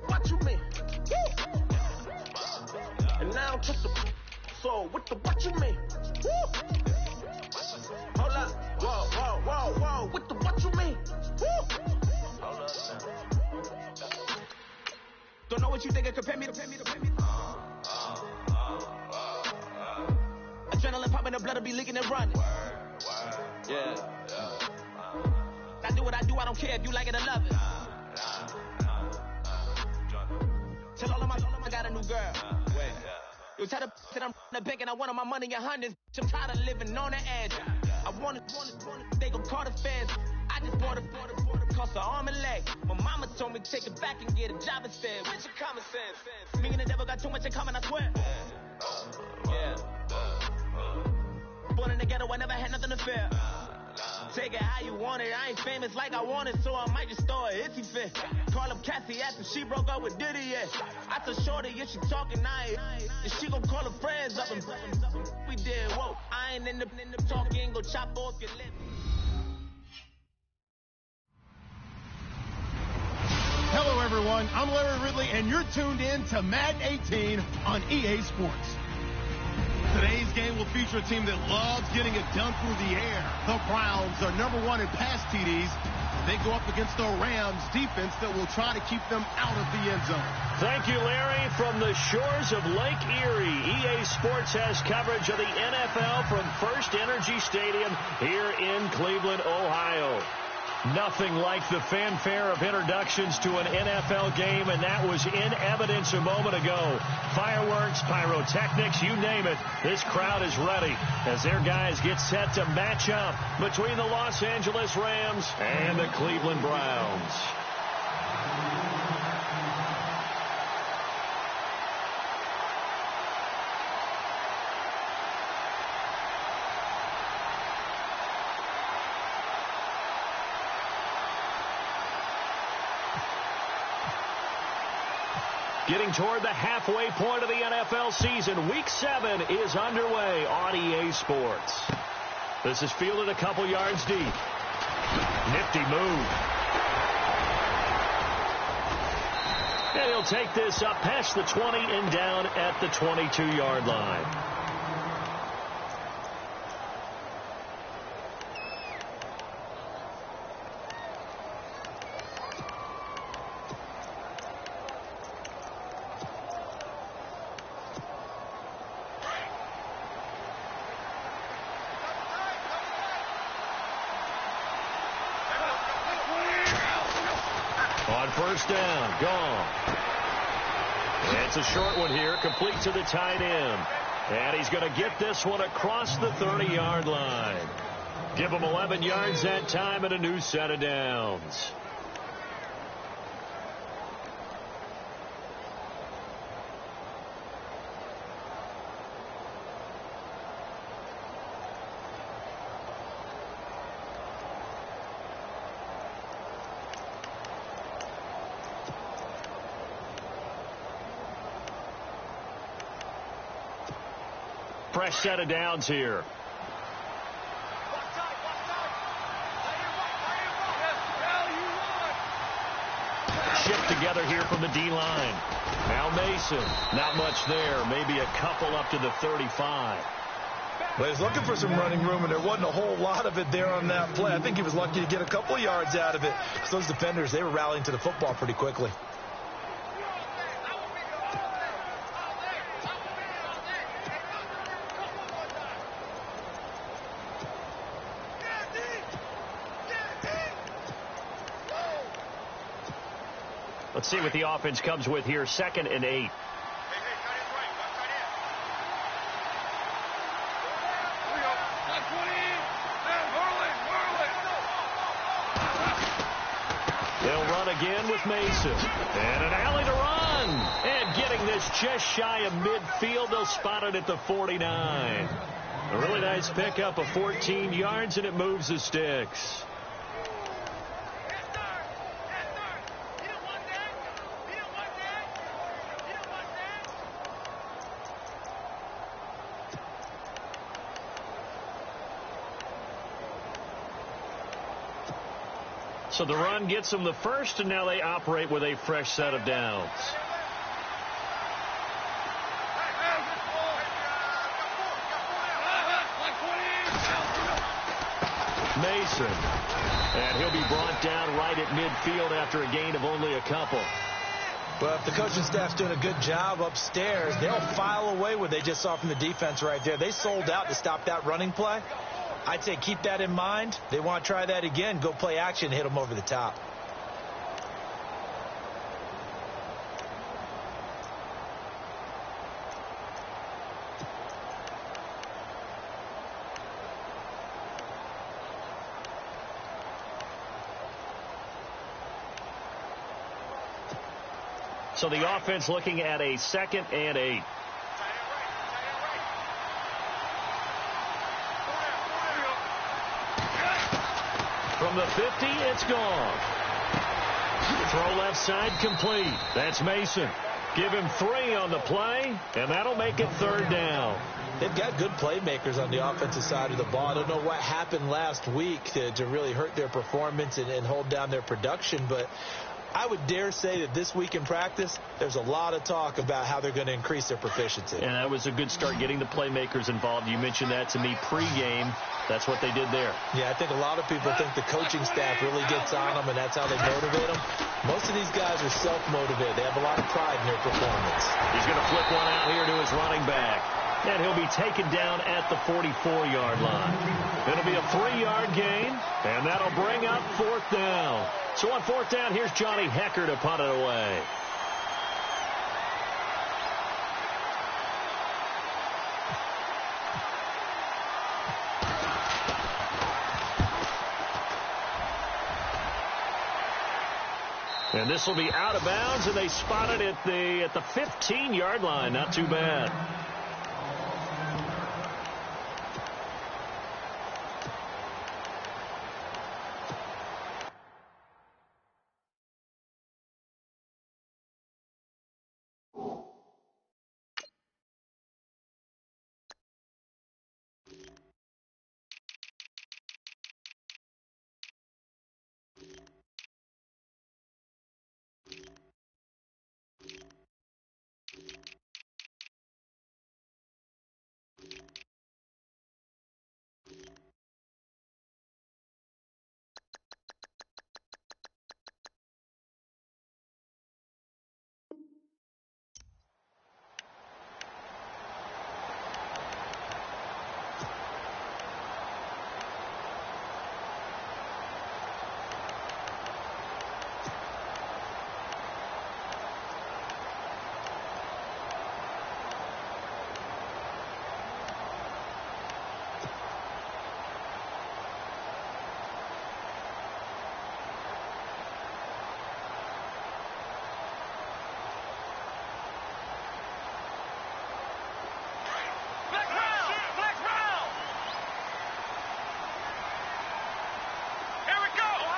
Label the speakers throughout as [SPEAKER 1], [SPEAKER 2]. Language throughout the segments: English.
[SPEAKER 1] What you mean? And now to the soul with the what you mean? Hold up, whoa, with the what you mean? Hold up now. Don't know what you think it compare me to. Adrenaline popping, the blood will be leaking and running. Yeah. I do what I do, I don't care if you like it or love it. Tell all of my I got a new girl. Wait. You tell the that I'm in the bank and I want all my money in hundreds. I'm tired of living on the edge. I want it, they gon' call the feds. I just bought a cost an arm and leg. My mama told me take it back and get a job instead. Where's your common sense? Me and the devil got too much in common, I swear. Yeah. Born in the ghetto, I never had nothing to fear. Take it how you want it. I ain't famous like I want it, so I might just throw a hissy fit. Call up Cassie after she broke up with Diddy, yeah. I told Shorty if she talking, and she gon' call her friends up and we did, whoa. I ain't in the talking, go chop off your lip.
[SPEAKER 2] Hello, everyone. I'm Larry Ridley, and you're tuned in to Madden 18 on EA Sports. Today's game will feature a team that loves getting it done through the air. The Browns are #1 in pass TDs. They go up against the Rams defense that will try to keep them out of the end zone.
[SPEAKER 3] Thank you, Larry. From the shores of Lake Erie, EA Sports has coverage of the NFL from First Energy Stadium here in Cleveland, Ohio. Nothing like the fanfare of introductions to an NFL game, and that was in evidence a moment ago. Fireworks, pyrotechnics, you name it. This crowd is ready as their guys get set to match up between the Los Angeles Rams and the Cleveland Browns. Getting toward the halfway point of the NFL season, Week 7 is underway on EA Sports. This is fielded a couple yards deep. Nifty move. And he'll take this up past the 20 and down at the 22-yard line. First down, gone. It's a short one here, complete to the tight end. And he's going to get this one across the 30-yard line. Give him 11 yards that time and a new set of downs. Fresh set of downs here. Shift together here from the D-line. Now Mason. Not much there. Maybe a couple up to the 35.
[SPEAKER 4] But he's looking for some running room, and there wasn't a whole lot of it there on that play. I think he was lucky to get a couple of yards out of it. Because those defenders, they were rallying to the football pretty quickly.
[SPEAKER 3] Let's see what the offense comes with here. 2nd and 8. They'll run again with Mason. And an alley to run. And getting this just shy of midfield. They'll spot it at the 49. A really nice pickup of 14 yards, and it moves the sticks. So the run gets them the first, and now they operate with a fresh set of downs. Mason. And he'll be brought down right at midfield after a gain of only a couple.
[SPEAKER 4] But if the coaching staff's doing a good job upstairs, they'll file away what they just saw from the defense right there. They sold out to stop that running play. I'd say keep that in mind. They want to try that again. Go play action, hit them over the top.
[SPEAKER 3] So the offense looking at a 2nd and 8. From the 50, it's gone. Throw left side complete. That's Mason. Give him 3 on the play, and that'll make it 3rd down.
[SPEAKER 4] They've got good playmakers on the offensive side of the ball. I don't know what happened last week to really hurt their performance and hold down their production, but I would dare say that this week in practice, there's a lot of talk about how they're going to increase their proficiency.
[SPEAKER 3] And that was a good start, getting the playmakers involved. You mentioned that to me pregame. That's what they did there.
[SPEAKER 4] Yeah, I think a lot of people think the coaching staff really gets on them, and that's how they motivate them. Most of these guys are self-motivated. They have a lot of pride in their performance.
[SPEAKER 3] He's going to flip one out here to his running back. And he'll be taken down at the 44-yard line. It'll be a 3-yard gain, and that'll bring up 4th down. So on 4th down, here's Johnny Hecker to punt it away. And this will be out of bounds, and they spot it at the 15-yard line. Not too bad.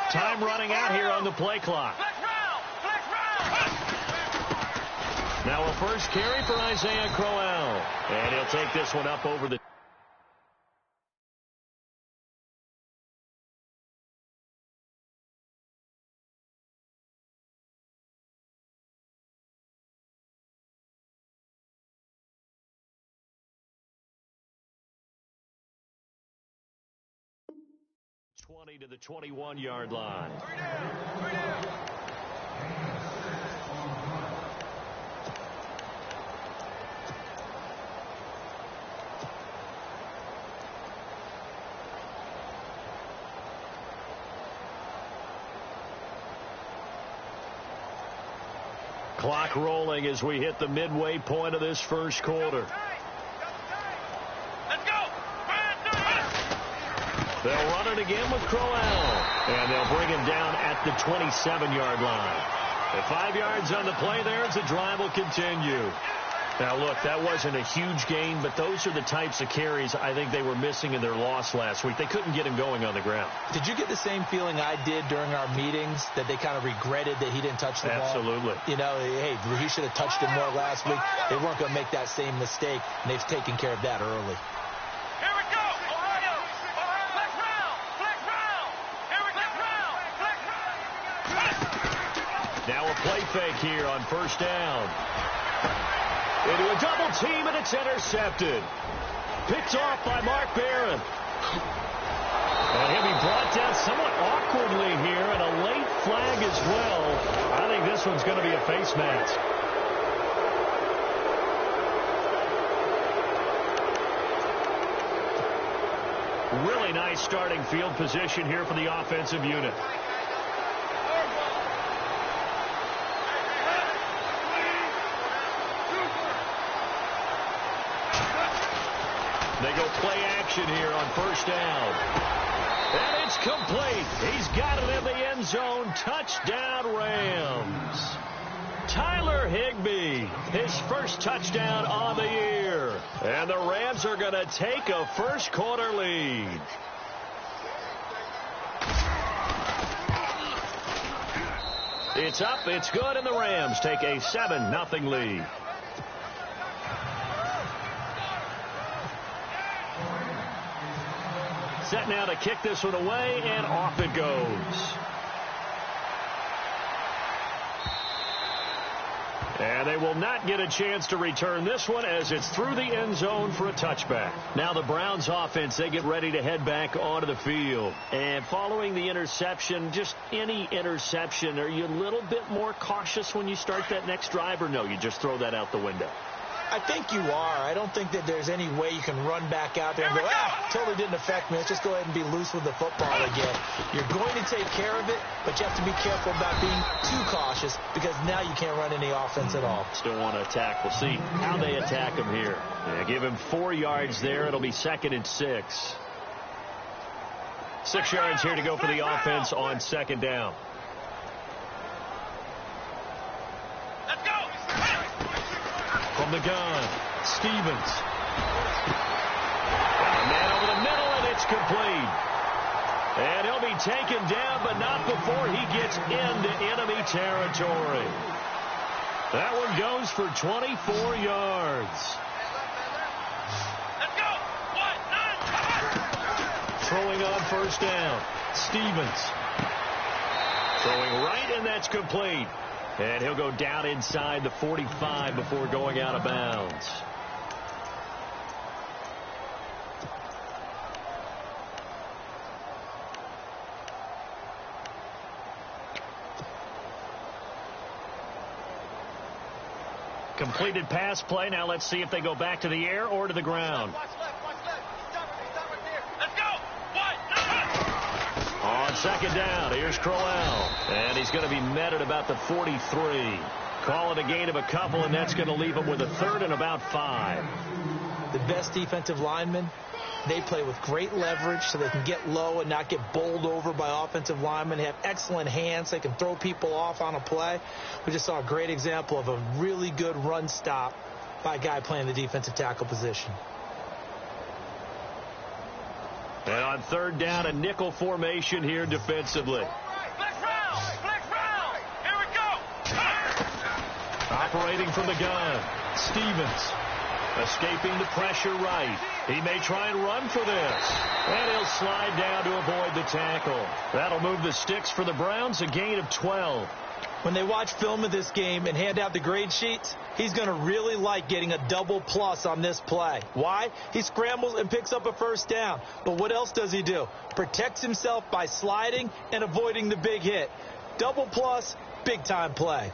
[SPEAKER 3] Time running out here on the play clock. Now a first carry for Isaiah Crowell. And he'll take this one up over the... to the 21-yard line. Clock rolling as we hit the midway point of this first quarter. They'll run it again with Crowell, and they'll bring him down at the 27-yard line. At 5 yards on the play there as the drive will continue. Now, look, that wasn't a huge gain, but those are the types of carries I think they were missing in their loss last week. They couldn't get him going on the ground.
[SPEAKER 4] Did you get the same feeling I did during our meetings, that they kind of regretted that he didn't touch the ball?
[SPEAKER 3] Absolutely.
[SPEAKER 4] You know, hey, he should have touched it more last week. They weren't going to make that same mistake, and they've taken care of that early.
[SPEAKER 3] Now a play fake here on first down. Into a double team, and it's intercepted. Picked off by Mark Barron. And he'll be brought down somewhat awkwardly here, and a late flag as well. I think this one's going to be a face mask. Really nice starting field position here for the offensive unit. They go play action here on first down. And it's complete. He's got it in the end zone. Touchdown, Rams. Tyler Higbee, his first touchdown on the year. And the Rams are going to take a first quarter lead. It's up, it's good, and the Rams take a 7-0 lead. Set now to kick this one away, and off it goes. And they will not get a chance to return this one as it's through the end zone for a touchback. Now the Browns offense, they get ready to head back onto the field. And following the interception, just any interception, are you a little bit more cautious when you start that next drive, or no, you just throw that out the window?
[SPEAKER 4] I think you are. I don't think that there's any way you can run back out there and go, totally didn't affect me. Let's just go ahead and be loose with the football again. You're going to take care of it, but you have to be careful about being too cautious because now you can't run any offense at all.
[SPEAKER 3] Still want to attack. We'll see how they attack him here. Yeah, give him 4 yards there. It'll be 2nd and 6. 6 yards here to go for the offense on 2nd down. From the gun, Stevens. And a man over the middle, and it's complete. And he'll be taken down, but not before he gets into enemy territory. That one goes for 24 yards.
[SPEAKER 1] Let's go.
[SPEAKER 3] Throwing on first down, Stevens. Throwing right, and that's complete. And he'll go down inside the 45 before going out of bounds. Completed pass play. Now let's see if they go back to the air or to the ground.
[SPEAKER 1] Watch left. Stop right there. Let's go.
[SPEAKER 3] On 2nd down, here's Crowell. And he's going to be met at about the 43. Call it a gain of a couple, and that's going to leave him with a 3rd and about 5.
[SPEAKER 4] The best defensive linemen, they play with great leverage so they can get low and not get bowled over by offensive linemen. They have excellent hands. They can throw people off on a play. We just saw a great example of a really good run stop by a guy playing the defensive tackle position.
[SPEAKER 3] And on 3rd down, a nickel formation here defensively.
[SPEAKER 1] Flex round. Here we go.
[SPEAKER 3] Operating from the gun, Stevens. Escaping the pressure right. He may try and run for this. And he'll slide down to avoid the tackle. That'll move the sticks for the Browns, a gain of 12.
[SPEAKER 4] When they watch film of this game and hand out the grade sheets, he's going to really like getting a double plus on this play. Why? He scrambles and picks up a first down. But what else does he do? Protects himself by sliding and avoiding the big hit. Double plus, big time play.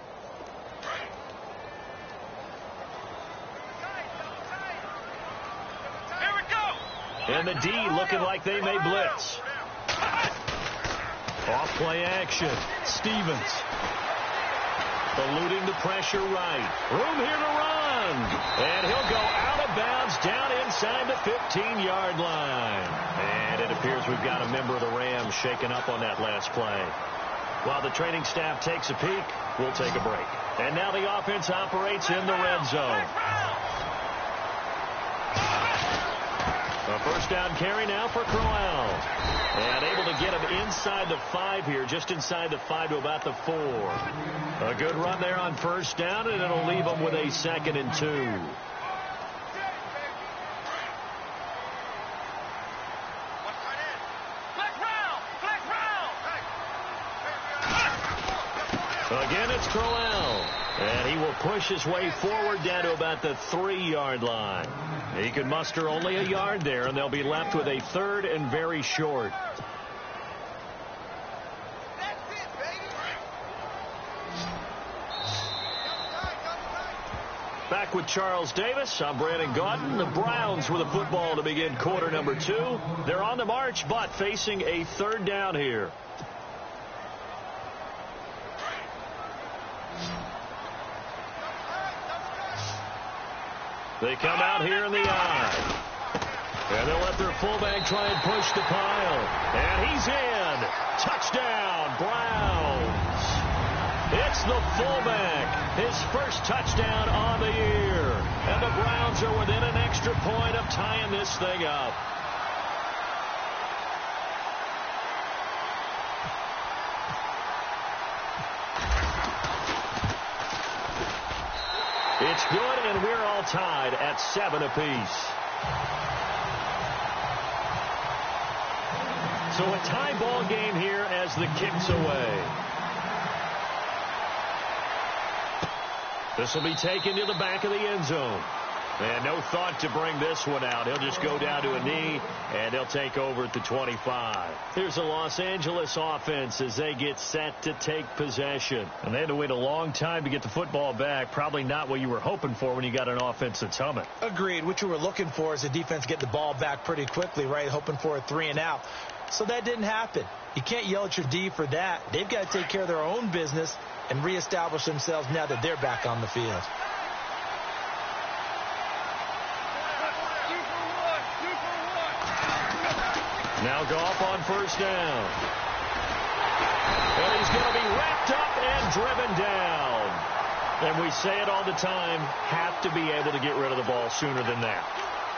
[SPEAKER 1] Here we go.
[SPEAKER 3] And the D looking like they may blitz. Off play action. Stevens. Eluding the pressure right. Room here to run. And he'll go out of bounds down inside the 15-yard line. And it appears we've got a member of the Rams shaken up on that last play. While the training staff takes a peek, we'll take a break. And now the offense operates in the red zone. A first down carry now for Crowell. And able to get him inside the 5 here, just inside the 5 to about the 4. A good run there on first down, and it'll leave him with a 2nd and 2. Again, it's Crowell. And he will push his way forward down to about the 3-yard line. He could muster only a yard there, and they'll be left with a 3rd and very short. Back with Charles Davis. I'm Brandon Gaudin. The Browns with the football to begin quarter number 2. They're on the march, but facing a 3rd down here. They come out here in the eye. And they'll let their fullback try and push the pile. And he's in. Touchdown, Browns. It's the fullback. His first touchdown on the year. And the Browns are within an extra point of tying this thing up. It's good, and we're all tied at 7 apiece. So a tie ball game here as the kick's away. This will be taken to the back of the end zone. And no thought to bring this one out. He'll just go down to a knee, and they'll take over at the 25. Here's the Los Angeles offense as they get set to take possession. And they had to wait a long time to get the football back. Probably not what you were hoping for when you got an offense that's humming.
[SPEAKER 4] Agreed. What you were looking for is the defense get the ball back pretty quickly, right? Hoping for a 3 and out. So that didn't happen. You can't yell at your D for that. They've got to take care of their own business and reestablish themselves now that they're back on the field.
[SPEAKER 3] Now Goff on first down. And he's going to be wrapped up and driven down. And we say it all the time, have to be able to get rid of the ball sooner than that.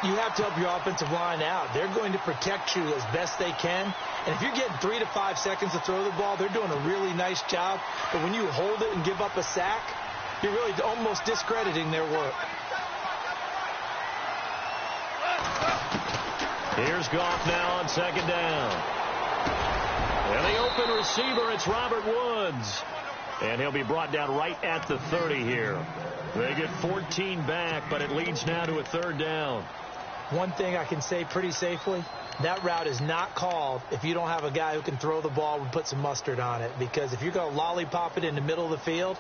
[SPEAKER 4] You have to help your offensive line out. They're going to protect you as best they can. And if you're getting 3 to 5 seconds to throw the ball, they're doing a really nice job. But when you hold it and give up a sack, you're really almost discrediting their work.
[SPEAKER 3] Here's Goff now on second down. And the open receiver, it's Robert Woods. And he'll be brought down right at the 30 here. They get 14 back, but it leads now to a 3rd down.
[SPEAKER 4] One thing I can say pretty safely, that route is not called if you don't have a guy who can throw the ball and put some mustard on it. Because if you're going to lollipop it in the middle of the field,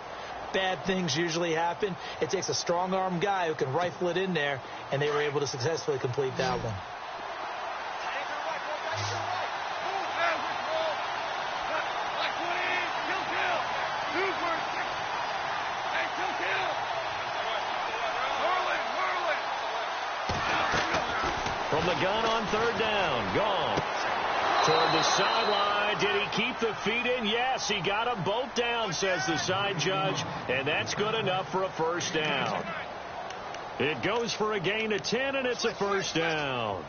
[SPEAKER 4] bad things usually happen. It takes a strong-arm guy who can rifle it in there, and they were able to successfully complete that one.
[SPEAKER 3] From the gun on 3rd down, Goff toward the sideline. Did he keep the feet in? Yes, he got them both down, says the side judge, and that's good enough for a first down. It goes for a gain of 10, and it's a first down.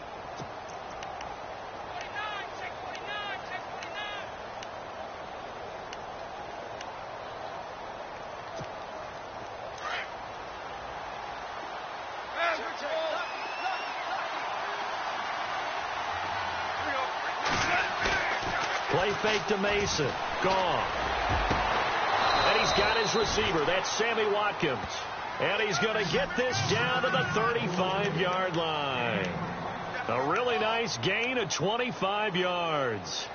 [SPEAKER 3] Play fake to Mason. Gone. And he's got his receiver. That's Sammy Watkins. And he's going to get this down to the 35-yard line. A really nice gain of 25 yards.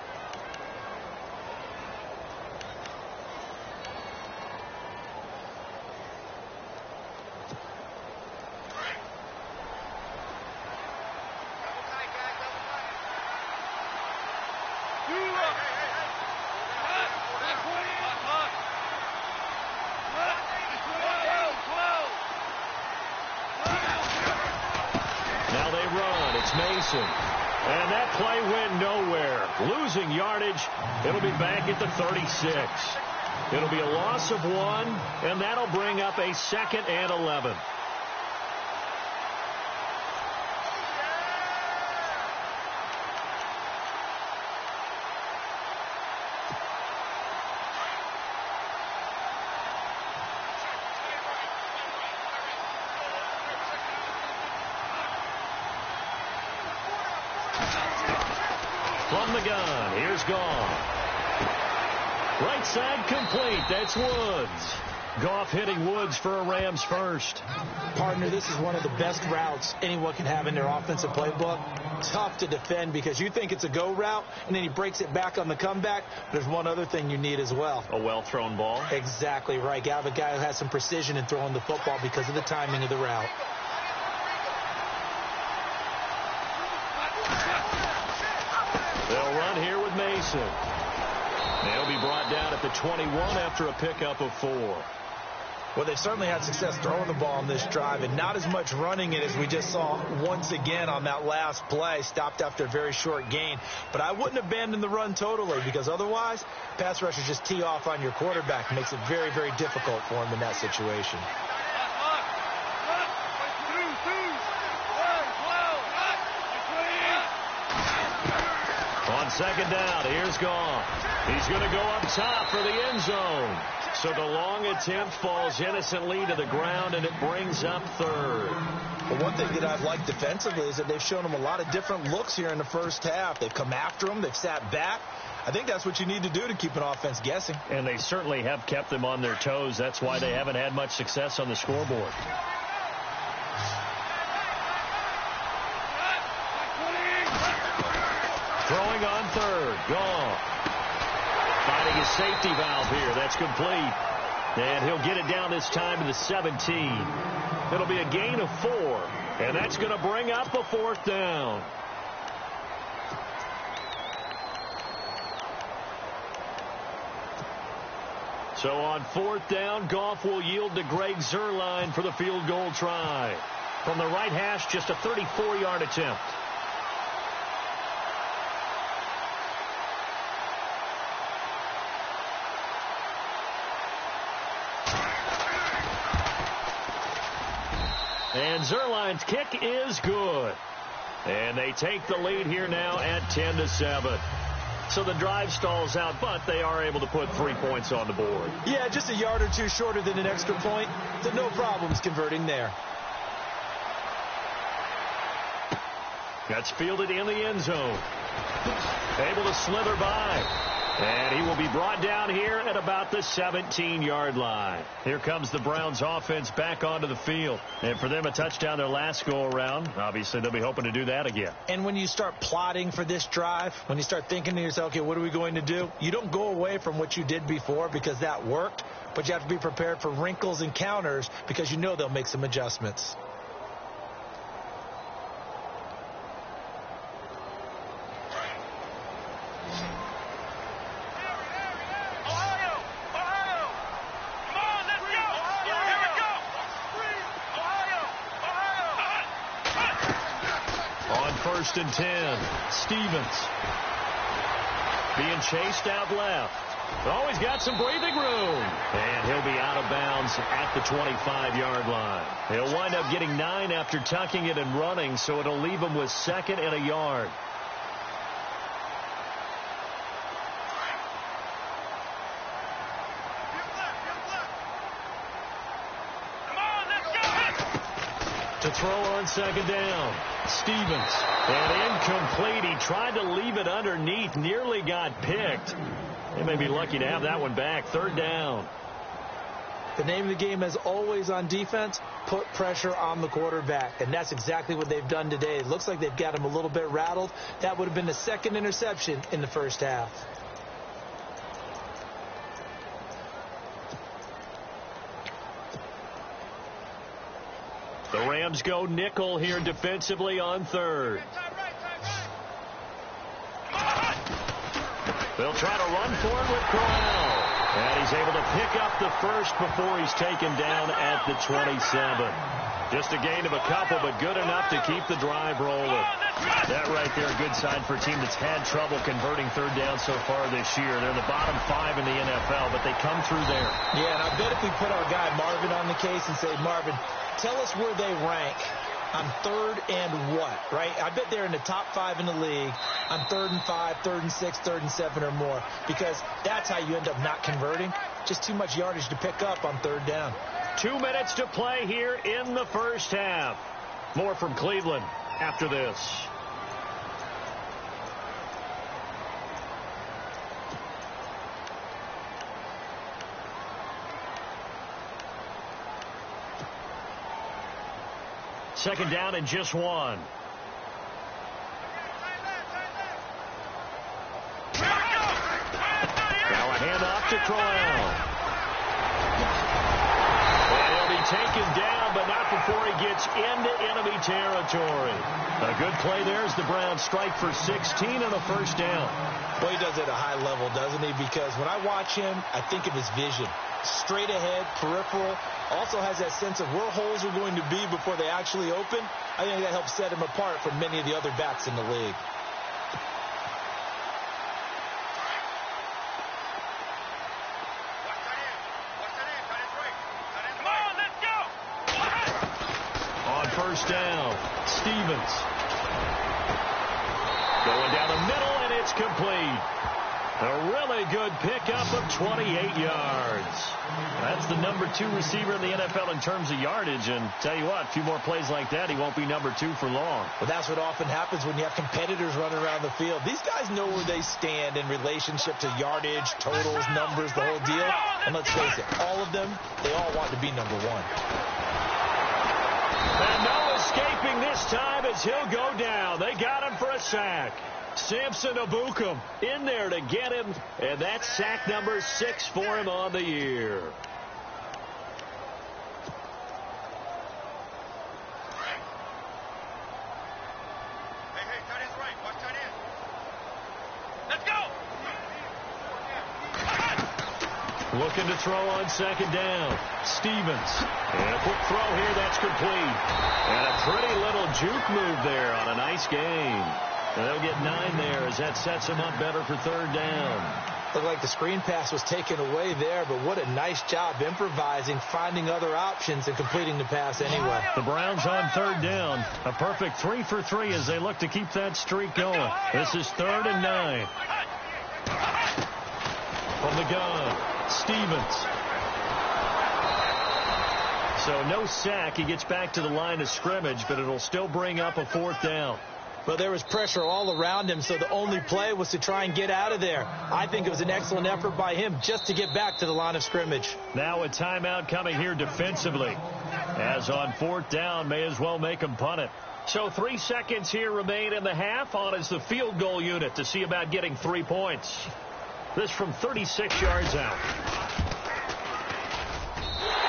[SPEAKER 3] Mason. And that play went nowhere. Losing yardage. It'll be back at the 36. It'll be a loss of 1, and that'll bring up a 2nd and 11. From the gun, here's Goff. Right side complete. That's Woods. Goff hitting Woods for a Rams first.
[SPEAKER 4] Partner, this is one of the best routes anyone can have in their offensive playbook. Tough to defend because you think it's a go route, and then he breaks it back on the comeback. There's one other thing you need as well.
[SPEAKER 3] A well-thrown ball.
[SPEAKER 4] Exactly right. You have a guy who has some precision in throwing the football because of the timing of the route.
[SPEAKER 3] They'll run here with Mason. They'll be brought down at the 21 after a pickup of 4.
[SPEAKER 4] Well, they've certainly had success throwing the ball on this drive, and not as much running it as we just saw once again on that last play. Stopped after a very short gain. But I wouldn't abandon the run totally, because otherwise, pass rushers just tee off on your quarterback. It makes it very, very difficult for him in that situation.
[SPEAKER 3] On second down, here's Goff. He's going to go up top for the end zone. So the long attempt falls innocently to the ground, and it brings up third.
[SPEAKER 4] Well, one thing that I've liked defensively is that they've shown him a lot of different looks here in the first half. They've come after him. They've sat back. I think that's what you need to do to keep an offense guessing.
[SPEAKER 3] And they certainly have kept them on their toes. That's why they haven't had much success on the scoreboard. Throwing on third. Goff. Finding his safety valve here. That's complete. And he'll get it down this time to the 17. It'll be a gain of 4. And that's going to bring up a 4th down. So on 4th down, Goff will yield to Greg Zuerlein for the field goal try. From the right hash, just a 34-yard attempt. And Zuerlein's kick is good. And they take the lead here now at 10-7. So the drive stalls out, but they are able to put 3 points on the board.
[SPEAKER 4] Yeah, just a yard or two shorter than an extra point. So no problems converting there.
[SPEAKER 3] That's fielded in the end zone. Able to slither by. And he will be brought down here at about the 17-yard line. Here comes the Browns offense back onto the field. And for them, a touchdown their last go-around. Obviously, they'll be hoping to do that again.
[SPEAKER 4] And when you start plotting for this drive, when you start thinking to yourself, okay, what are we going to do? You don't go away from what you did before because that worked. But you have to be prepared for wrinkles and counters because you know they'll make some adjustments.
[SPEAKER 3] First and 10. Stevens being chased out left. Oh, he's got some breathing room. And he'll be out of bounds at the 25-yard line. He'll wind up getting 9 after tucking it and running, so it'll leave him with 2nd and a yard. To throw on second down. Stevens. And incomplete. He tried to leave it underneath. Nearly got picked. They may be lucky to have that one back. 3rd down.
[SPEAKER 4] The name of the game, as always on defense, put pressure on the quarterback. And that's exactly what they've done today. It looks like they've got him a little bit rattled. That would have been the 2nd interception in the first half.
[SPEAKER 3] The Rams go nickel here defensively on 3rd. They'll try to run for it with Corral. And he's able to pick up the first before he's taken down at the 27. Just a gain of a couple, but good enough to keep the drive rolling. That right there, a good sign for a team that's had trouble converting 3rd down so far this year. They're in the bottom 5 in the NFL, but they come through there.
[SPEAKER 4] Yeah, and I bet if we put our guy Marvin on the case and say, Marvin, tell us where they rank on 3rd and what, right? I bet they're in the top 5 in the league on 3rd and 5, 3rd and 6, 3rd and 7 or more, because that's how you end up not converting. Just too much yardage to pick up on 3rd down.
[SPEAKER 3] 2 minutes to play here in the first half. More from Cleveland after this. Second down and just one. Now a handoff to Crowell. And he'll be taken down, but not before he gets into enemy territory. A good play there as the Browns strike for 16 and a first down.
[SPEAKER 4] Well, he does it at a high level, doesn't he? Because when I watch him, I think of his vision. Straight ahead, peripheral. Also has that sense of where holes are going to be before they actually open. I think that helps set him apart from many of the other backs in the league.
[SPEAKER 3] On first down, Stevens. Going down the middle, and it's complete. A really good pickup of 28 yards. That's the number 2 receiver in the NFL in terms of yardage. And tell you what, a few more plays like that, he won't be number 2 for long.
[SPEAKER 4] Well, that's what often happens when you have competitors running around the field. These guys know where they stand in relationship to yardage, totals, numbers, the whole deal. And let's face it, all of them, they all want to be number 1.
[SPEAKER 3] And no escaping this time as he'll go down. They got him for a sack. Samson Abukum in there to get him, and that's sack number 6 for him on the year. Looking to throw on second down. Stevens. And a quick throw here that's complete. And a pretty little juke move there on a nice game. And they'll get 9 there as that sets him up better for third down.
[SPEAKER 4] Looked like the screen pass was taken away there, but what a nice job improvising, finding other options, and completing the pass anyway.
[SPEAKER 3] The Browns on third down. A perfect 3 for 3 as they look to keep that streak going. This is 3rd and 9. From the gun, Stevens. So no sack. He gets back to the line of scrimmage, but it'll still bring up a 4th down.
[SPEAKER 4] Well, there was pressure all around him, so the only play was to try and get out of there. I think it was an excellent effort by him just to get back to the line of scrimmage.
[SPEAKER 3] Now a timeout coming here defensively. As on 4th down, may as well make him punt it. So 3 seconds here remain in the half. On is the field goal unit to see about getting 3 points. This from 36 yards out.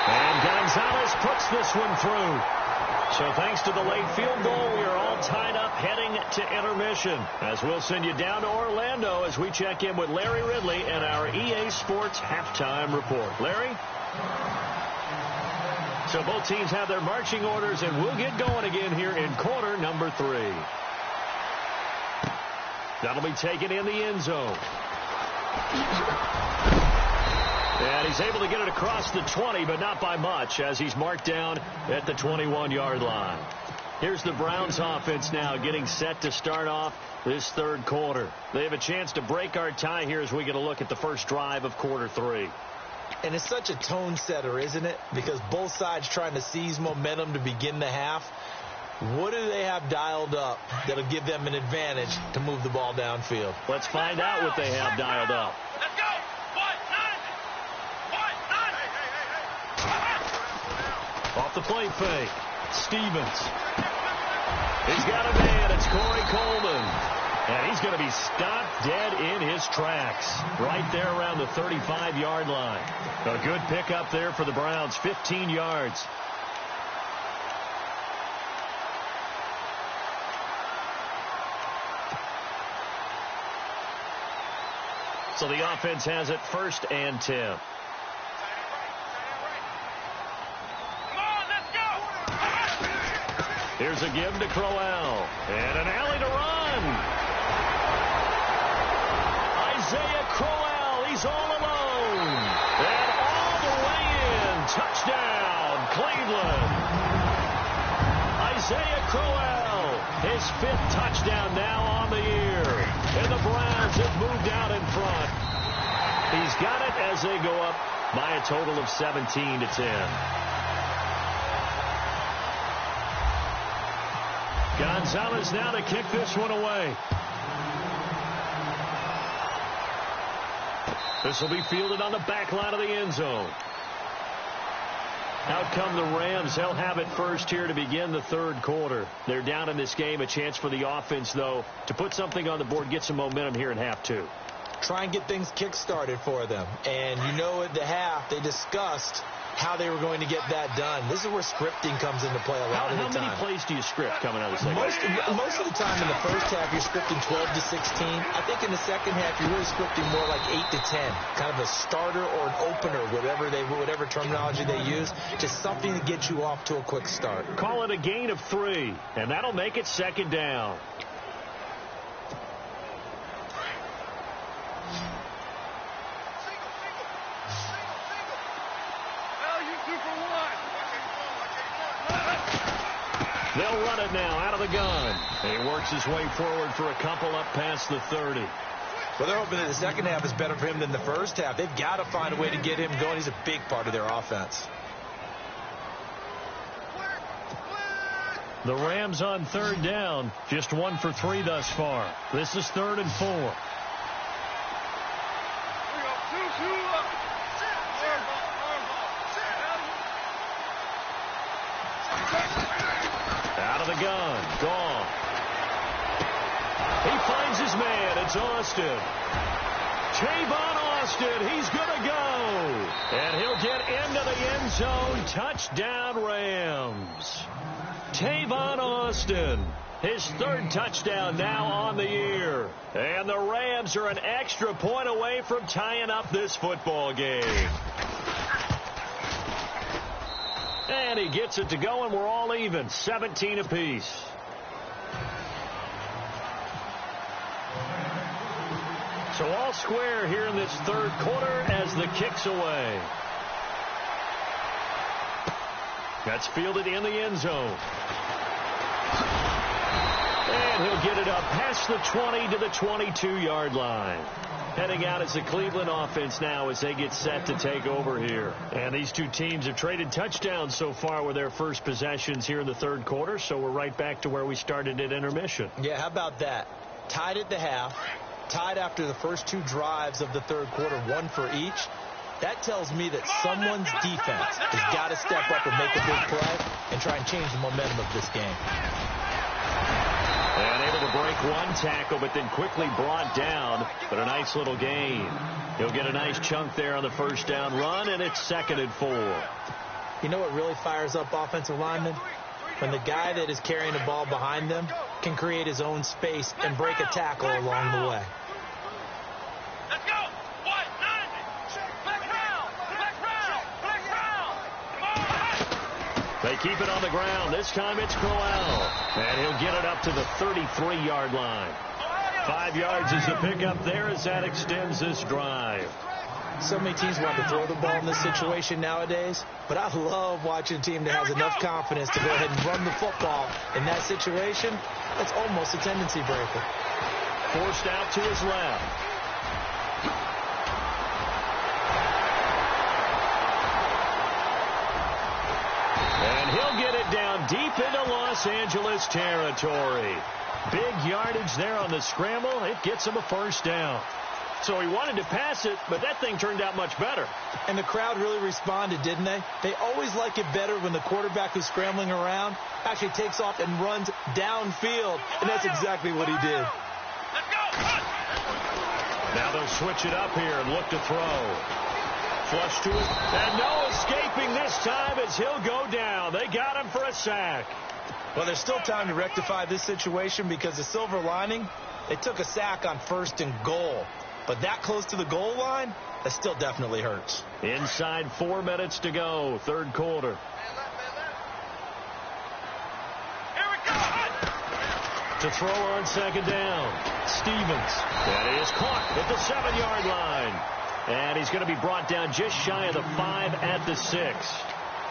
[SPEAKER 3] And Gonzalez puts this one through. So thanks to the late field goal, we are all tied up heading to intermission. As we'll send you down to Orlando as we check in with Larry Ridley and our EA Sports halftime report. Larry? So both teams have their marching orders, and we'll get going again here in quarter number 3. That'll be taken in the end zone. And he's able to get it across the 20, but not by much, as he's marked down at the 21-yard line. Here's the Browns offense now getting set to start off this third quarter. They have a chance to break our tie here as we get a look at the first drive of quarter 3.
[SPEAKER 4] And it's such a tone setter, isn't it? Because both sides trying to seize momentum to begin the half. What do they have dialed up that'll give them an advantage to move the ball downfield?
[SPEAKER 3] Let's find out what they have dialed up.
[SPEAKER 1] Let's go!
[SPEAKER 3] Off the play fake. Stevens. He's got a man. It's Corey Coleman. And he's going to be stopped dead in his tracks. Right there around the 35-yard line. A good pickup there for the Browns. 15 yards. So the offense has it 1st and 10. Here's a give to Crowell. And an alley to run. Isaiah Crowell, he's all alone. And all the way in. Touchdown, Cleveland. Isaiah Crowell, his 5th touchdown now on the year. And the Browns have moved out in front. He's got it as they go up by a total of 17-10. Gonzalez now to kick this one away. This will be fielded on the back line of the end zone. Out come the Rams. They'll have it first here to begin the third quarter. They're down in this game. A chance for the offense, though, to put something on the board, get some momentum here in half two.
[SPEAKER 4] Try and get things kick-started for them. And you know at the half, they discussed how they were going to get that done. This is where scripting comes into play a lot of the time.
[SPEAKER 3] How many plays do you script coming out of the second
[SPEAKER 4] half? Most of the time in the first half, you're scripting 12 to 16. I think in the second half, you're really scripting more like 8 to 10. Kind of a starter or an opener, whatever terminology they use. Just something to get you off to a quick start.
[SPEAKER 3] Call it a gain of 3, and that'll make it second down. They'll run it now out of the gun. He works his way forward for a couple up past the 30.
[SPEAKER 4] Well, they're hoping that the second half is better for him than the first half. They've got to find a way to get him going. He's a big part of their offense.
[SPEAKER 3] The Rams on third down, just 1 for 3 thus far. This is 3rd and 4. Out of the gun, gone. He finds his man. It's Austin. Tavon Austin, he's going to go. And he'll get into the end zone. Touchdown, Rams. Tavon Austin, his 3rd touchdown now on the year. And the Rams are an extra point away from tying up this football game. And he gets it to go, and we're all even, 17 apiece. So all square here in this third quarter as the kick's away. That's fielded in the end zone. And he'll get it up past the 20 to the 22-yard line. Heading out as the Cleveland offense now as they get set to take over here. And these two teams have traded touchdowns so far with their first possessions here in the third quarter, so we're right back to where we started at intermission.
[SPEAKER 4] Yeah, how about that? Tied at the half, tied after the first 2 drives of the third quarter, 1 for each. That tells me that someone's defense has got to step up and make a big play and try and change the momentum of this game.
[SPEAKER 3] And able to break 1 tackle, but then quickly brought down. But a nice little gain. He'll get a nice chunk there on the first down run, and it's 2nd and 4.
[SPEAKER 4] You know what really fires up offensive linemen? When the guy that is carrying the ball behind them can create his own space and break a tackle along the way.
[SPEAKER 1] Let's go!
[SPEAKER 3] They keep it on the ground. This time it's Crowell. And he'll get it up to the 33-yard line. 5 yards is the pickup there as that extends this drive.
[SPEAKER 4] So many teams want to throw the ball in this situation nowadays, but I love watching a team that has enough confidence to go ahead and run the football in that situation. That's almost a tendency breaker.
[SPEAKER 3] Forced out to his left. And he'll get it down deep into Los Angeles territory. Big yardage there on the scramble. It gets him a first down. So he wanted to pass it, but that thing turned out much better.
[SPEAKER 4] And the crowd really responded, didn't they? They always like it better when the quarterback who's scrambling around actually takes off and runs downfield. And that's exactly what he did.
[SPEAKER 3] Now they'll switch it up here and look to throw. Flush to it. And no escaping this time as he'll go down. They got him for a sack.
[SPEAKER 4] Well, there's still time to rectify this situation because the silver lining, they took a sack on 1st and goal. But that close to the goal line, that still definitely hurts.
[SPEAKER 3] Inside 4 minutes to go, third quarter.
[SPEAKER 1] Here we go.
[SPEAKER 3] To throw on second down, Stevens. And he is caught at the 7-yard line. And he's going to be brought down just shy of the 5 at the 6.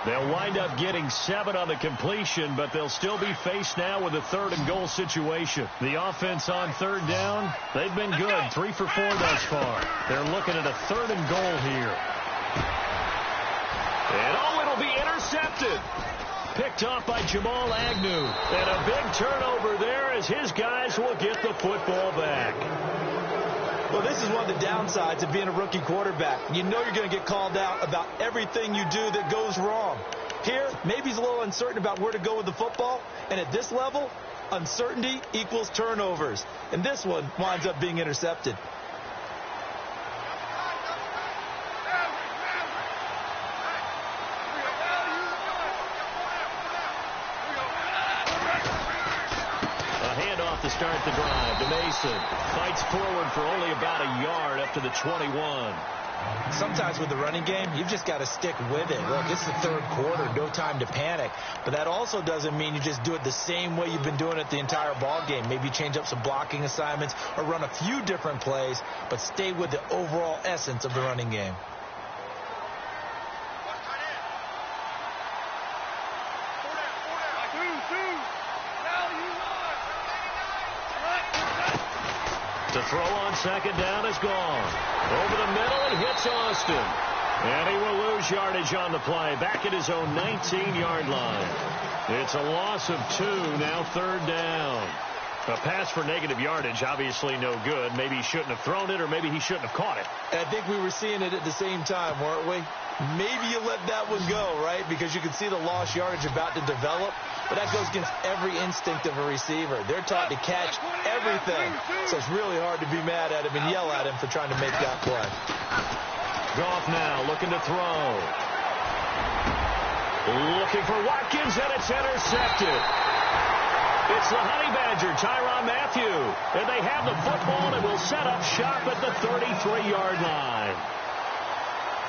[SPEAKER 3] They'll wind up getting 7 on the completion, but they'll still be faced now with a 3rd and goal situation. The offense on third down, they've been good, 3 for 4 thus far. They're looking at a 3rd and goal here. And it'll be intercepted. Picked off by Jamal Agnew. And a big turnover there as his guys will get the football back.
[SPEAKER 4] Well, this is one of the downsides of being a rookie quarterback. You know you're going to get called out about everything you do that goes wrong. Here, maybe he's a little uncertain about where to go with the football, and at this level, uncertainty equals turnovers. And this one winds up being intercepted.
[SPEAKER 3] To start the drive to Mason. Fights forward for only about a yard up to the 21.
[SPEAKER 4] Sometimes with the running game, you've just got to stick with it. Look, it's the third quarter, no time to panic. But that also doesn't mean you just do it the same way you've been doing it the entire ball game. Maybe change up some blocking assignments or run a few different plays, but stay with the overall essence of the running game.
[SPEAKER 3] To throw on second down is gone. Over the middle, he hits Austin. And he will lose yardage on the play. Back at his own 19-yard line. It's a loss of 2, now third down. A pass for negative yardage, obviously no good. Maybe he shouldn't have thrown it, or maybe he shouldn't have caught it.
[SPEAKER 4] I think we were seeing it at the same time, weren't we? Maybe you let that one go, right? Because you can see the lost yardage about to develop. But that goes against every instinct of a receiver. They're taught to catch everything. So it's really hard to be mad at him and yell at him for trying to make that play.
[SPEAKER 3] Goff now looking to throw. Looking for Watkins, and it's intercepted. It's the Honey Badger, Tyrann Mathieu. And they have the football and will set up shop at the 33-yard line.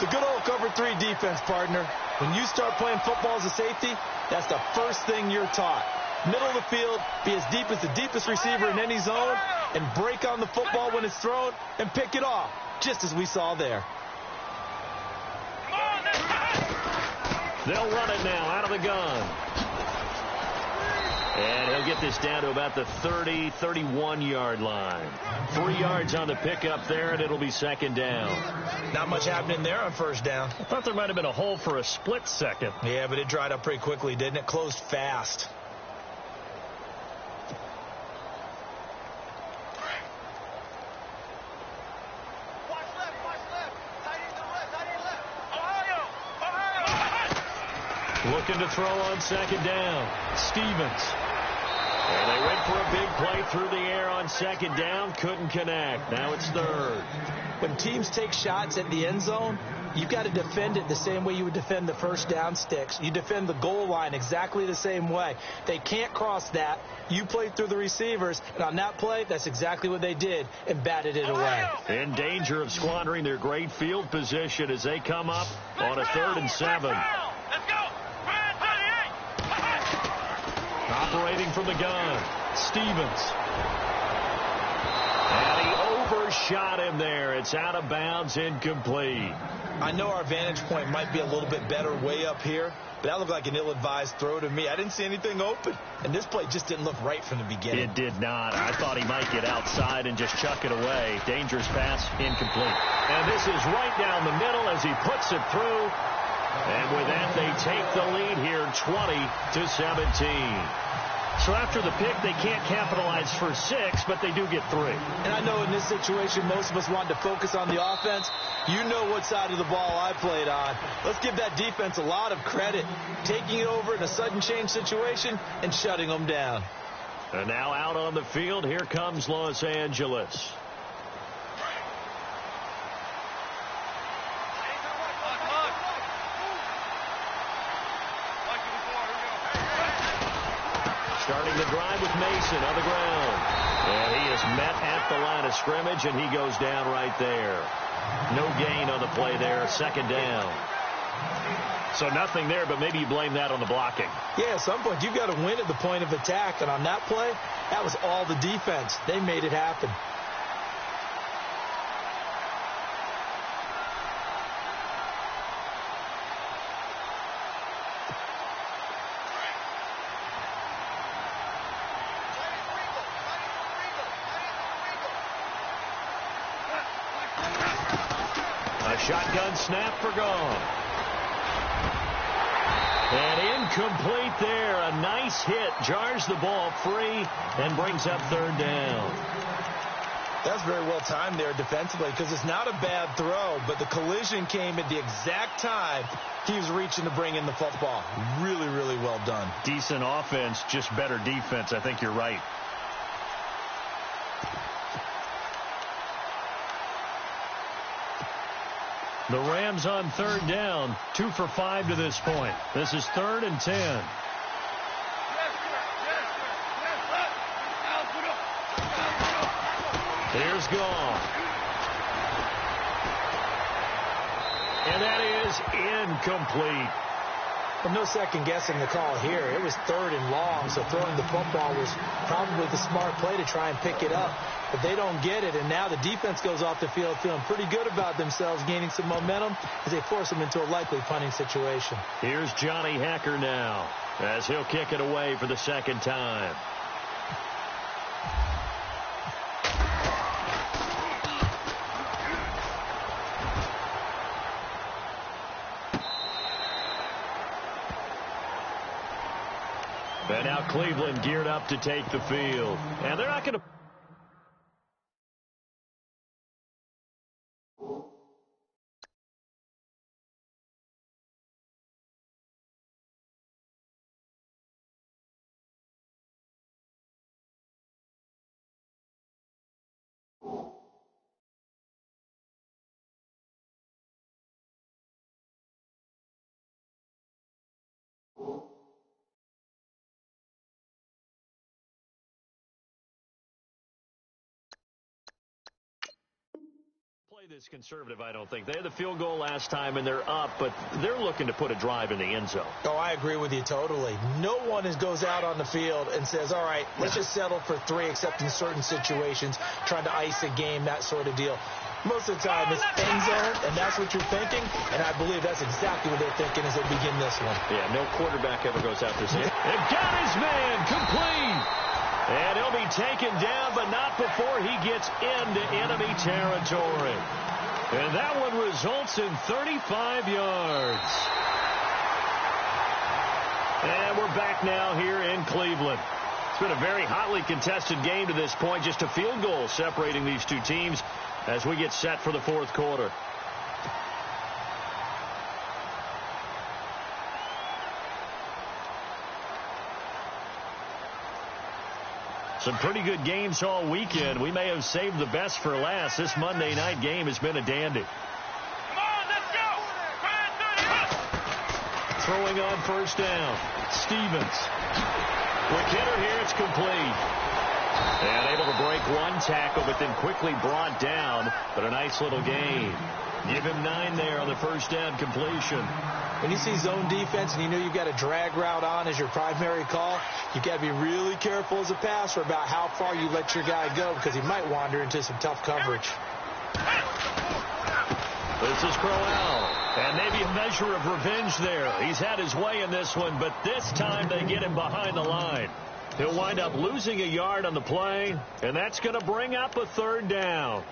[SPEAKER 4] The good old cover 3 defense, partner. When you start playing football as a safety, that's the first thing you're taught. Middle of the field, be as deep as the deepest receiver in any zone, and break on the football when it's thrown and pick it off, just as we saw there.
[SPEAKER 3] They'll run it now out of the gun. And he'll get this down to about the 30, 31-yard line. 3 yards on the pickup there, and it'll be second down.
[SPEAKER 4] Not much happening there on first down.
[SPEAKER 3] I thought there might have been a hole for a split second.
[SPEAKER 4] Yeah, but it dried up pretty quickly, didn't it? Closed fast.
[SPEAKER 3] Looking to throw on second down. Stevens. And they went for a big play through the air on second down. Couldn't connect. Now it's third.
[SPEAKER 4] When teams take shots at the end zone, you've got to defend it the same way you would defend the first down sticks. You defend the goal line exactly the same way. They can't cross that. You play through the receivers, and on that play, that's exactly what they did and batted it away.
[SPEAKER 3] In danger of squandering their great field position as they come up on a 3rd and 7. Operating from the gun, Stevens. And he overshot him there. It's out of bounds, incomplete.
[SPEAKER 4] I know our vantage point might be a little bit better way up here, but that looked like an ill-advised throw to me. I didn't see anything open, and this play just didn't look right from the beginning.
[SPEAKER 3] It did not. I thought he might get outside and just chuck it away. Dangerous pass, incomplete. And this is right down the middle as he puts it through. And with that, they take the lead here, 20-17. So after the pick, they can't capitalize for 6, but they do get 3.
[SPEAKER 4] And I know in this situation, most of us want to focus on the offense. You know what side of the ball I played on. Let's give that defense a lot of credit, taking it over in a sudden change situation and shutting them down.
[SPEAKER 3] And now out on the field, here comes Los Angeles. Starting the drive with Mason on the ground. And he is met at the line of scrimmage, and he goes down right there. No gain on the play there, second down. So nothing there, but maybe you blame that on the blocking.
[SPEAKER 4] Yeah, at some point, you've got to win at the point of attack. And on that play, that was all the defense. They made it happen.
[SPEAKER 3] Shotgun snap for gone. And incomplete there. A nice hit. Jars the ball free and brings up third down.
[SPEAKER 4] That's very well timed there defensively because it's not a bad throw, but the collision came at the exact time he was reaching to bring in the football. Really, really well done.
[SPEAKER 3] Decent offense, just better defense. I think you're right. The Rams on third down, 2 for 5 to this point. This is 3rd and 10. Here's Gone. And that is incomplete.
[SPEAKER 4] Well, no second guessing the call here. It was 3rd and long, so throwing the football was probably the smart play to try and pick it up. But they don't get it, and now the defense goes off the field feeling pretty good about themselves, gaining some momentum as they force them into a likely punting situation.
[SPEAKER 3] Here's Johnny Hecker now as he'll kick it away for the second time. And now Cleveland geared up to take the field. And they're not going to... this conservative, I don't think. They had the field goal last time, and they're up, but they're looking to put a drive in the end zone.
[SPEAKER 4] Oh, I agree with you totally. No one goes out on the field and says, all right, let's just settle for 3, except in certain situations, trying to ice a game, that sort of deal. Most of the time, it's end zone, and that's what you're thinking, and I believe that's exactly what they're thinking as they begin this one.
[SPEAKER 3] Yeah, no quarterback ever goes out there saying, and got his man, complete. And he'll be taken down, but not before he gets into enemy territory. And that one results in 35 yards. And we're back now here in Cleveland. It's been a very hotly contested game to this point. Just a field goal separating these two teams as we get set for the fourth quarter. Some pretty good games all weekend. We may have saved the best for last. This Monday night game has been a dandy.
[SPEAKER 1] Come on, let's go!
[SPEAKER 3] Throwing on first down. Stevens. Quick hitter here. It's complete. And able to break one tackle, but then quickly brought down. But a nice little gain. Give him 9 there on the first down completion.
[SPEAKER 4] When you see zone defense and you know you've got a drag route on as your primary call, you've got to be really careful as a passer about how far you let your guy go because he might wander into some tough coverage.
[SPEAKER 3] This is Crowell. And maybe a measure of revenge there. He's had his way in this one, but this time they get him behind the line. He'll wind up losing a yard on the play, and that's going to bring up a third down.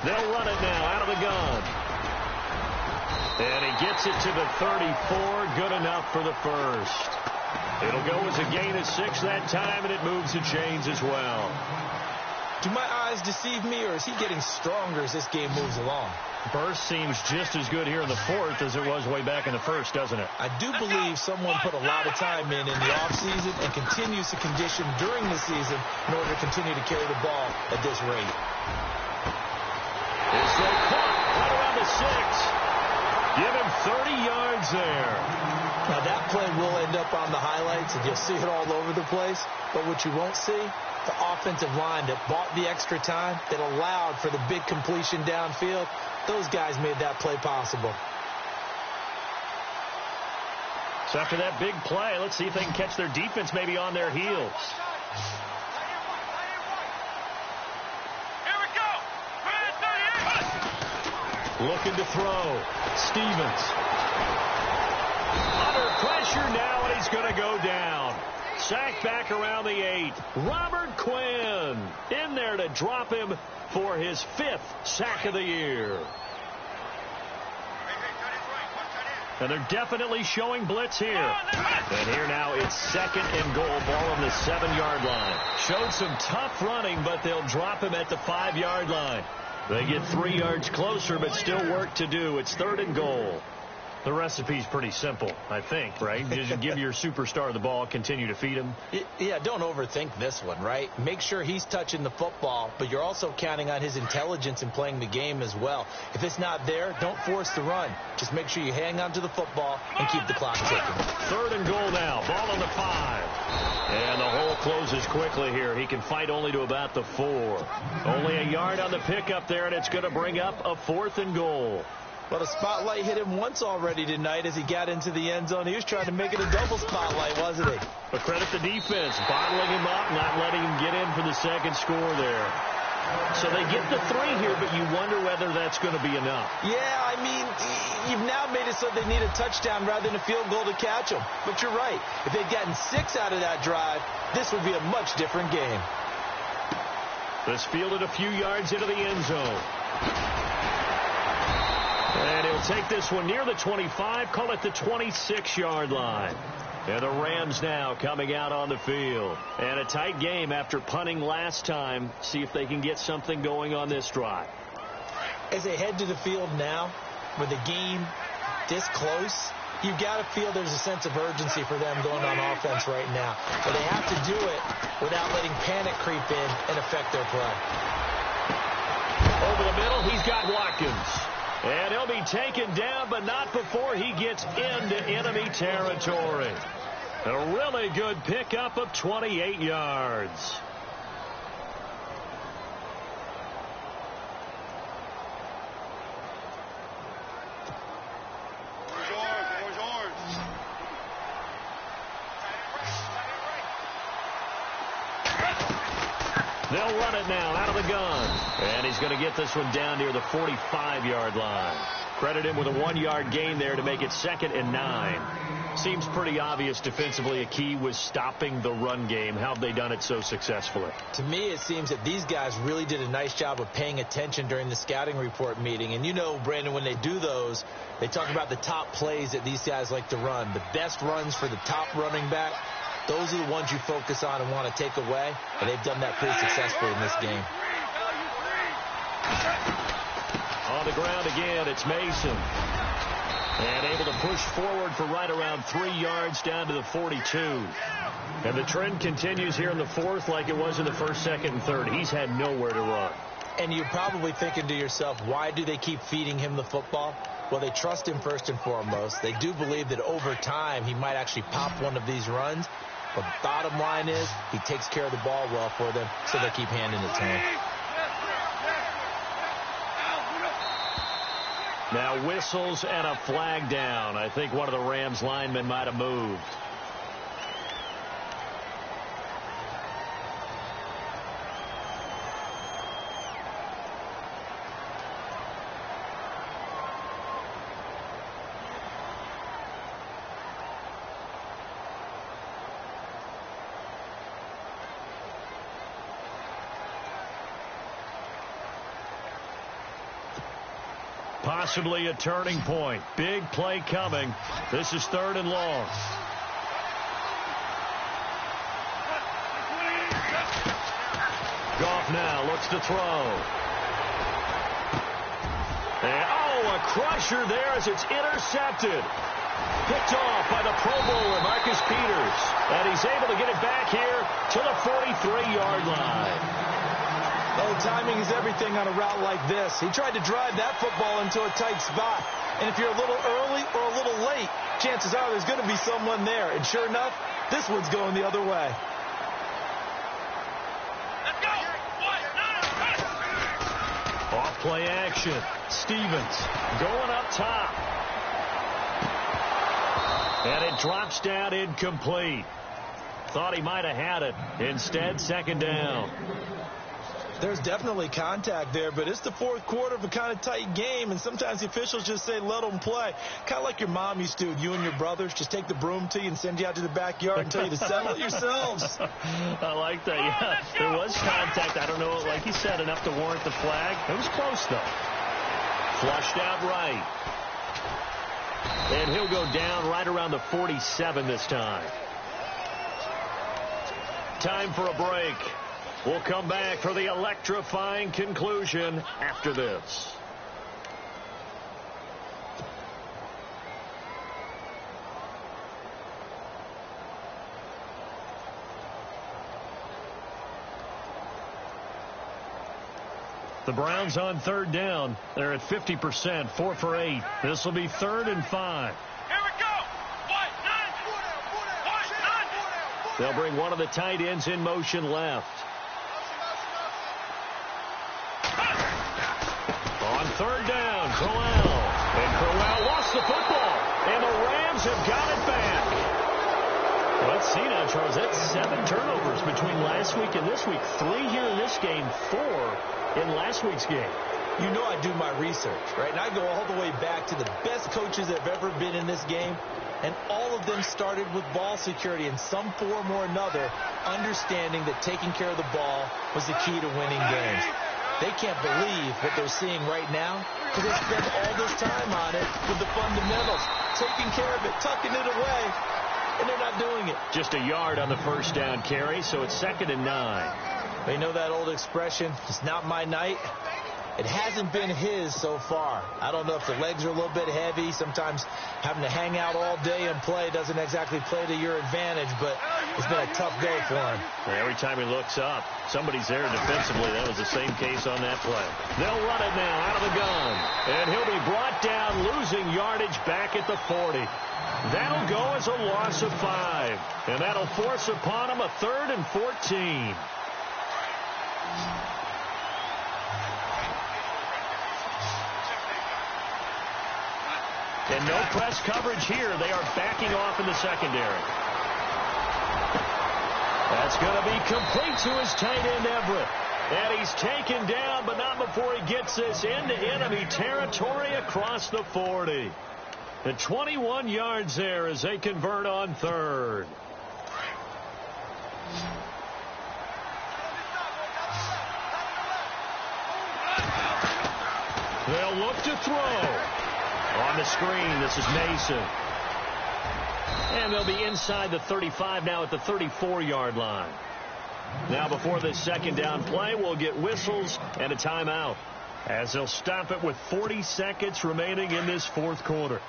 [SPEAKER 3] They'll run it now out of the gun. And he gets it to the 34. Good enough for the first. It'll go as a gain of 6 that time, and it moves the chains as well.
[SPEAKER 4] Do my eyes deceive me, or is he getting stronger as this game moves along?
[SPEAKER 3] Burst seems just as good here in the fourth as it was way back in the first, doesn't it?
[SPEAKER 4] I do believe someone put a lot of time in the offseason and continues to condition during the season in order to continue to carry the ball at this rate.
[SPEAKER 3] It's a cut right around the 6. Give him 30 yards there.
[SPEAKER 4] Now that play will end up on the highlights, and you'll see it all over the place. But what you won't see, the offensive line that bought the extra time, that allowed for the big completion downfield, those guys made that play possible.
[SPEAKER 3] So after that big play, let's see if they can catch their defense maybe on their heels.
[SPEAKER 1] Here we go!
[SPEAKER 3] Looking to throw. Stevens. Under pressure now, and he's going to go down. Sacked back around the 8. Robert Quinn in there to drop him for his 5th sack of the year. And they're definitely showing blitz here. And here now it's 2nd and goal. Ball on the 7-yard line. Showed some tough running, but they'll drop him at the 5-yard line. They get 3 yards closer, but still work to do. It's 3rd and goal. The recipe's pretty simple, I think, right? Just give your superstar the ball, continue to feed him.
[SPEAKER 4] Yeah, don't overthink this one, right? Make sure he's touching the football, but you're also counting on his intelligence in playing the game as well. If it's not there, don't force the run. Just make sure you hang on to the football and keep the clock ticking.
[SPEAKER 3] 3rd and goal now. Ball on the 5. And the hole closes quickly here. He can fight only to about the 4. Only a yard on the pickup there, and it's going to bring up a 4th and goal.
[SPEAKER 4] Well, the spotlight hit him once already tonight as he got into the end zone. He was trying to make it a double spotlight, wasn't he?
[SPEAKER 3] But credit the defense, bottling him up, not letting him get in for the 2nd score there. So they get the 3 here, but you wonder whether that's going to be enough.
[SPEAKER 4] Yeah, I mean, you've now made it so they need a touchdown rather than a field goal to catch them. But you're right. If they'd gotten 6 out of that drive, this would be a much different game.
[SPEAKER 3] This fielded a few yards into the end zone. And he'll take this one near the 25, call it the 26-yard line. And the Rams now coming out on the field. And a tight game after punting last time. See if they can get something going on this drive.
[SPEAKER 4] As they head to the field now, with the game this close, you've got to feel there's a sense of urgency for them going on offense right now. But they have to do it without letting panic creep in and affect their play.
[SPEAKER 3] Over the middle, he's got Watkins. And he'll be taken down, but not before he gets into enemy territory. A really good pickup of 28 yards. They'll run it now out of the gun. And he's going to get this one down near the 45-yard line. Credit him with a 1-yard gain there to make it 2nd and 9. Seems pretty obvious defensively a key was stopping the run game. How have they done it so successfully?
[SPEAKER 4] To me, it seems that these guys really did a nice job of paying attention during the scouting report meeting. And you know, Brandon, when they do those, they talk about the top plays that these guys like to run. The best runs for the top running back. Those are the ones you focus on and want to take away, and they've done that pretty successfully in this game.
[SPEAKER 3] On the ground again, it's Mason. And able to push forward for right around 3 yards down to the 42. And the trend continues here in the 4th like it was in the 1st, 2nd, and 3rd. He's had nowhere to run.
[SPEAKER 4] And you're probably thinking to yourself, why do they keep feeding him the football? Well, they trust him first and foremost. They do believe that over time he might actually pop one of these runs. But bottom line is he takes care of the ball well for them, so they keep handing it to him.
[SPEAKER 3] Now whistles and a flag down. I think one of the Rams linemen might have moved. Possibly a turning point. Big play coming. This is 3rd and long. Goff now looks to throw. And, a crusher there as it's intercepted. Picked off by the Pro Bowler, Marcus Peters. And he's able to get it back here to the 43-yard line.
[SPEAKER 4] Oh, timing is everything on a route like this. He tried to drive that football into a tight spot. And if you're a little early or a little late, chances are there's going to be someone there. And sure enough, this one's going the other way.
[SPEAKER 1] Let's go.
[SPEAKER 3] Off play action. Stevens going up top. And it drops down incomplete. Thought he might have had it. Instead, 2nd down.
[SPEAKER 4] There's definitely contact there, but it's the fourth quarter of a kind of tight game, and sometimes the officials just say let them play. Kind of like your mom used to, you and your brothers, just take the broom to you and send you out to the backyard and tell you to settle it yourselves.
[SPEAKER 3] I like that, yeah. There was contact. I don't know, like he said, enough to warrant the flag. It was close, though. Flushed out right. And he'll go down right around the 47 this time. Time for a break. We'll come back for the electrifying conclusion after this. The Browns on third down. They're at 50%, 4 for 8. This will be 3rd and 5. They'll bring one of the tight ends in motion left. On third down, Crowell. And Crowell lost the football. And the Rams have got it back. Let's see now, Charles. That's 7 turnovers between last week and this week. 3 here in this game, 4 in last week's game.
[SPEAKER 4] You know I do my research, right? And I go all the way back to the best coaches that have ever been in this game. And all of them started with ball security in some form or another, understanding that taking care of the ball was the key to winning games. They can't believe what they're seeing right now because they spent all this time on it with the fundamentals, taking care of it, tucking it away, and they're not doing it.
[SPEAKER 3] Just a yard on the first down carry, so it's 2nd and 9.
[SPEAKER 4] They know that old expression, it's not my night. It hasn't been his so far. I don't know if the legs are a little bit heavy. Sometimes having to hang out all day and play doesn't exactly play to your advantage, but it's been a tough go for him.
[SPEAKER 3] Every time he looks up, somebody's there defensively. That was the same case on that play. They'll run it now out of the gun. And he'll be brought down, losing yardage back at the 40. That'll go as a loss of 5. And that'll force upon him a 3rd and 14. And no press coverage here. They are backing off in the secondary. That's going to be complete to his tight end, Everett. And he's taken down, but not before he gets this into enemy territory across the 40. And 21 yards there as they convert on 3rd. They'll look to throw. On the screen, this is Mason. And they'll be inside the 35 now at the 34-yard line. Now before this second down play, we'll get whistles and a timeout as they'll stop it with 40 seconds remaining in this fourth quarter.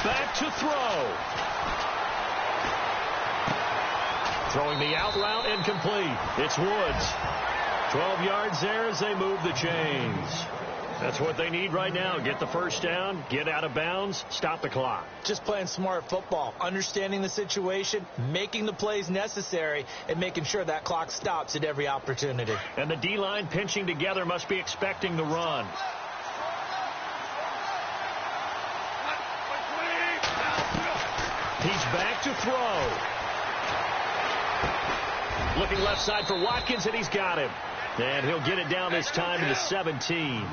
[SPEAKER 3] Back to throw. Throwing the out route incomplete. It's Woods. 12 yards there as they move the chains. That's what they need right now. Get the first down, get out of bounds, stop the clock.
[SPEAKER 4] Just playing smart football, understanding the situation, making the plays necessary, and making sure that clock stops at every opportunity.
[SPEAKER 3] And the D-line pinching together must be expecting the run. He's back to throw. Looking left side for Watkins, and he's got him. And he'll get it down this time to the 17.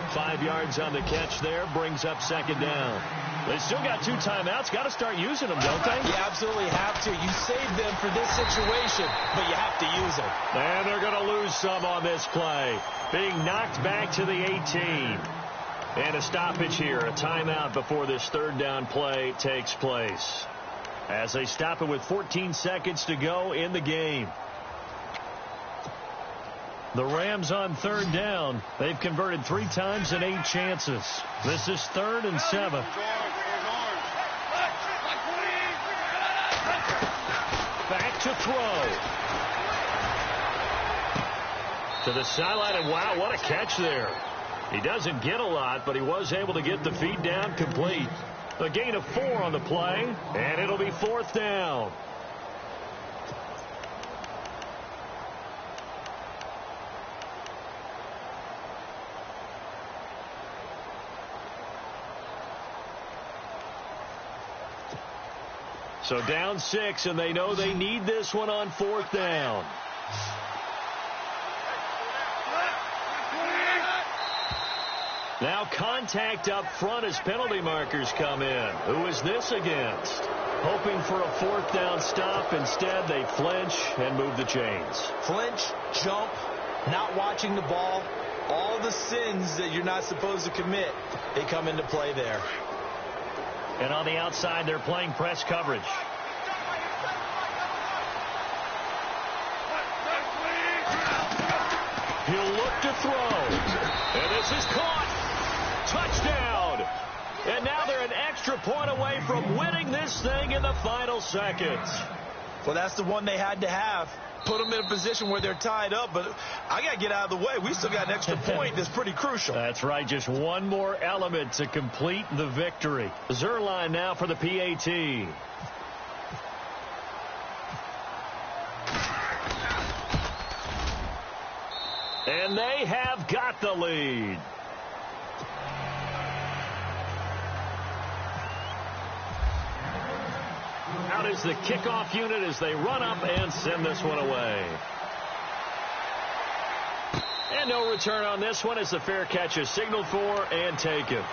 [SPEAKER 3] 5 yards on the catch there, brings up second down. They still got 2 timeouts. Got to start using them, don't they?
[SPEAKER 4] You absolutely have to. You save them for this situation, but you have to use them.
[SPEAKER 3] And they're going to lose some on this play. Being knocked back to the 18. And a stoppage here, a timeout before this third down play takes place. As they stop it with 14 seconds to go in the game. The Rams on third down. They've converted 3 times in 8 chances. This is 3rd and 7. Back to throw. To the sideline, and wow, what a catch there. He doesn't get a lot, but he was able to get the feed down complete. A gain of 4 on the play, and it'll be 4th down. So down 6, and they know they need this one on 4th down. Now contact up front as penalty markers come in. Who is this against? Hoping for a 4th down stop. Instead, they flinch and move the chains.
[SPEAKER 4] Flinch, jump, not watching the ball. All the sins that you're not supposed to commit, they come into play there.
[SPEAKER 3] And on the outside, they're playing press coverage. He'll look to throw. And this is caught. Touchdown. And now they're an extra point away from winning this thing in the final seconds.
[SPEAKER 4] Well, that's the one they had to have. Put them in a position where they're tied up, but I got to get out of the way. We still got an extra point that's pretty crucial.
[SPEAKER 3] That's right. Just one more element to complete the victory. Zerline now for the PAT. And they have got the lead. Out is the kickoff unit as they run up and send this one away. And no return on this one as the fair catch is signaled for and taken.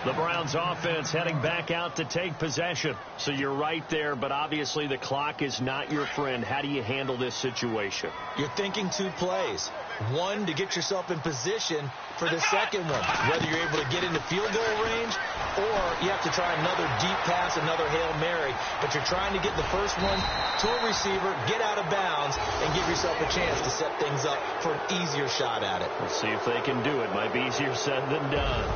[SPEAKER 3] The Browns offense heading back out to take possession. So you're right there, but obviously the clock is not your friend. How do you handle this situation?
[SPEAKER 4] You're thinking 2 plays. One, to get yourself in position for the second one, whether you're able to get into field goal range or you have to try another deep pass, another Hail Mary. But you're trying to get the first one to a receiver, get out of bounds, and give yourself a chance to set things up for an easier shot at it.
[SPEAKER 3] Let's see if they can do it. Might be easier said than done.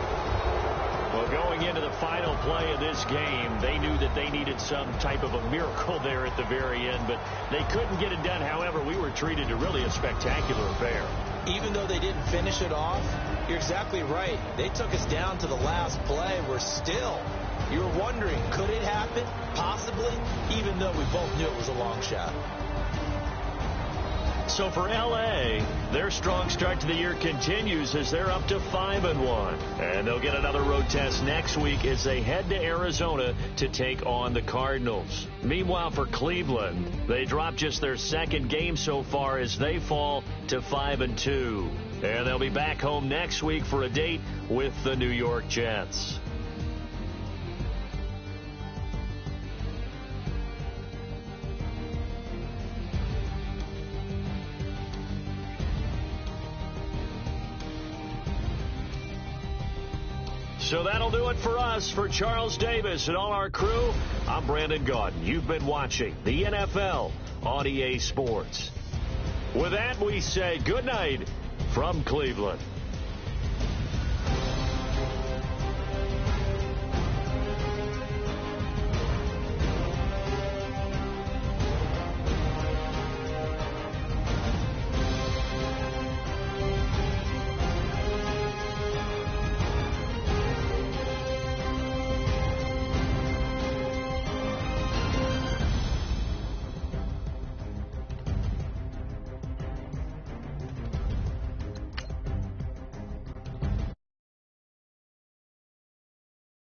[SPEAKER 3] Well, going into the final play of this game, they knew that they needed some type of a miracle there at the very end, but they couldn't get it done. However, we were treated to really a spectacular affair.
[SPEAKER 4] Even though they didn't finish it off, you're exactly right. They took us down to the last play. You were wondering, could it happen? Possibly, even though we both knew it was a long shot.
[SPEAKER 3] So for L.A., their strong start to the year continues as they're up to 5-1. And they'll get another road test next week as they head to Arizona to take on the Cardinals. Meanwhile, for Cleveland, they dropped just their 2nd game so far as they fall to 5-2. And they'll be back home next week for a date with the New York Jets. So that'll do it for us. For Charles Davis and all our crew, I'm Brandon Gaudin. You've been watching the NFL on EA Sports. With that, we say good night from Cleveland.